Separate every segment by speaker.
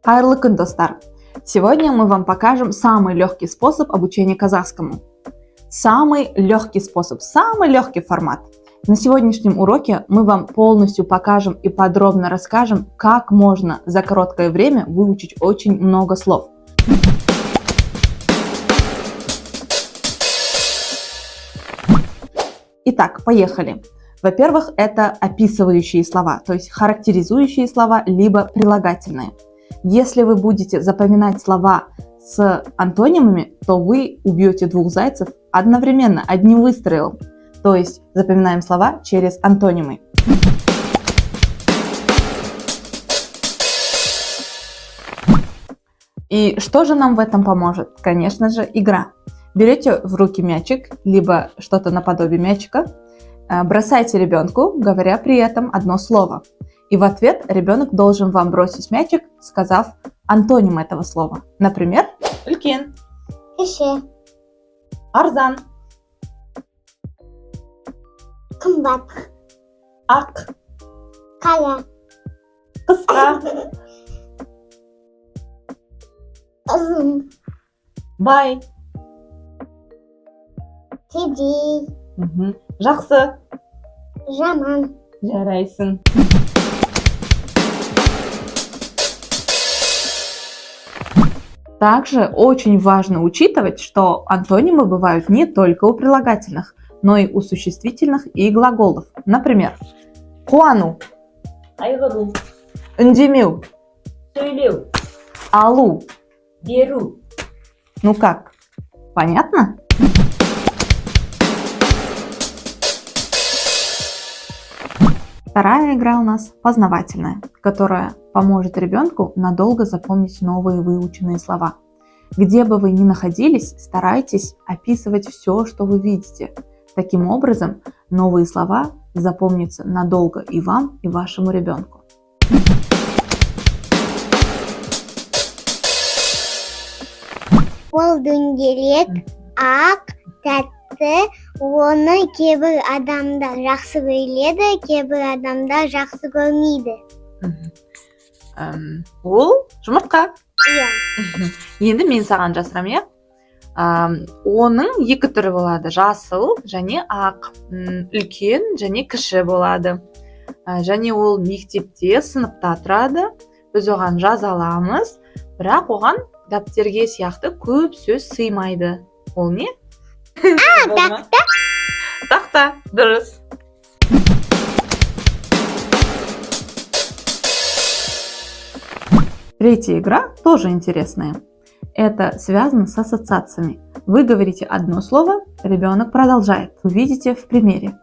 Speaker 1: Хайырлы күн, достар! Сегодня мы вам покажем самый легкий способ обучения казахскому. Самый легкий способ, самый легкий формат. На сегодняшнем уроке мы вам полностью покажем и подробно расскажем, как можно за короткое время выучить очень много слов. Итак, поехали. Во-первых, это описывающие слова, то есть характеризующие слова, либо прилагательные. Если вы будете запоминать слова с антонимами, то вы убьете двух зайцев одновременно, одним выстрелом. То есть запоминаем слова через антонимы. И что же нам в этом поможет? Конечно же, игра. Берете в руки мячик, либо что-то наподобие мячика, бросайте ребенку, говоря при этом одно слово. И в ответ ребенок должен вам бросить мячик, сказав антоним этого слова. Например, үлкен,
Speaker 2: кіші,
Speaker 1: арзан,
Speaker 2: қымбат,
Speaker 1: ақ,
Speaker 2: қара,
Speaker 1: қысқа,
Speaker 2: ұзын,
Speaker 1: бай,
Speaker 2: кедей,
Speaker 1: жақсы,
Speaker 2: жаман.
Speaker 1: жарайсың. Также очень важно учитывать, что антонимы бывают не только у прилагательных, но и у существительных и глаголов. Например, қуану,
Speaker 3: айғыру,
Speaker 1: үндемеу,
Speaker 3: сөйлеу,
Speaker 1: алу.
Speaker 3: беру.
Speaker 1: Ну как, понятно? Вторая игра у нас познавательная, которая поможет ребенку надолго запомнить новые выученные слова. Где бы вы ни находились, старайтесь описывать все, что вы видите. Таким образом, новые слова запомнятся надолго и вам, и вашему ребенку.
Speaker 2: Ол дөңгелек, ақ, тәтті, оны кейбір адамдар жақсы көреді, кейбір адамдар жақсы көрмейді.
Speaker 1: Ол жұмыртқа.
Speaker 2: Иә.
Speaker 1: Енді мен саған жасырам, иә? Оның екі түрі болады, жасыл және ақ, үлкен және кіші болады. Және ол мектепте, сыныпта тұрады. Біз оған жаза аламыз, бірақ оған дәптерге сияқты көп сөз сыймайды. Ол не?
Speaker 2: Тақта.
Speaker 1: Тақта, дұрыс. Третья игра тоже интересная. Это связано с ассоциациями. Вы говорите одно слово, ребенок продолжает. Вы видите в примере.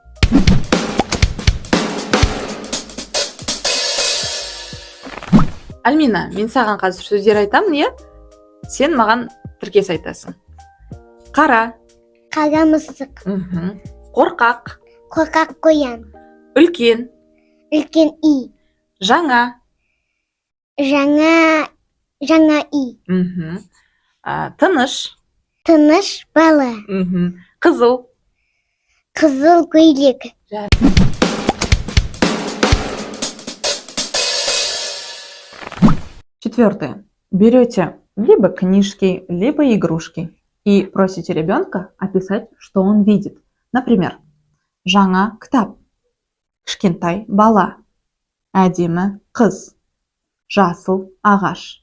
Speaker 1: Альмина, мен саған қазір сөздер айтамын, иә? Сен маған тіркес айтасың. Қара,
Speaker 2: Қара мысық,
Speaker 1: қорқақ,
Speaker 2: қорқақ қоян,
Speaker 1: үлкен,
Speaker 2: үлкен үй,
Speaker 1: жаңа,
Speaker 2: жаңа үй,
Speaker 1: тыныш,
Speaker 2: тыныш бала,
Speaker 1: қызыл.
Speaker 2: қызыл көйлек.
Speaker 1: Четвертое. Берете либо книжки, либо игрушки и просите ребенка описать, что он видит. Например, жаңа кітап, кішкентай бала, әдемі қыз, жасыл ағаш.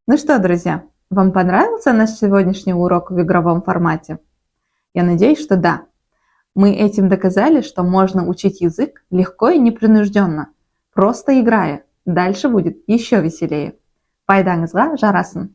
Speaker 1: Ну что, друзья, вам понравился наш сегодняшний урок в игровом формате? Я надеюсь, что да. Мы этим доказали, что можно учить язык легко и непринужденно, просто играя. Дальше будет еще веселее. Пайдаңызға жарасын!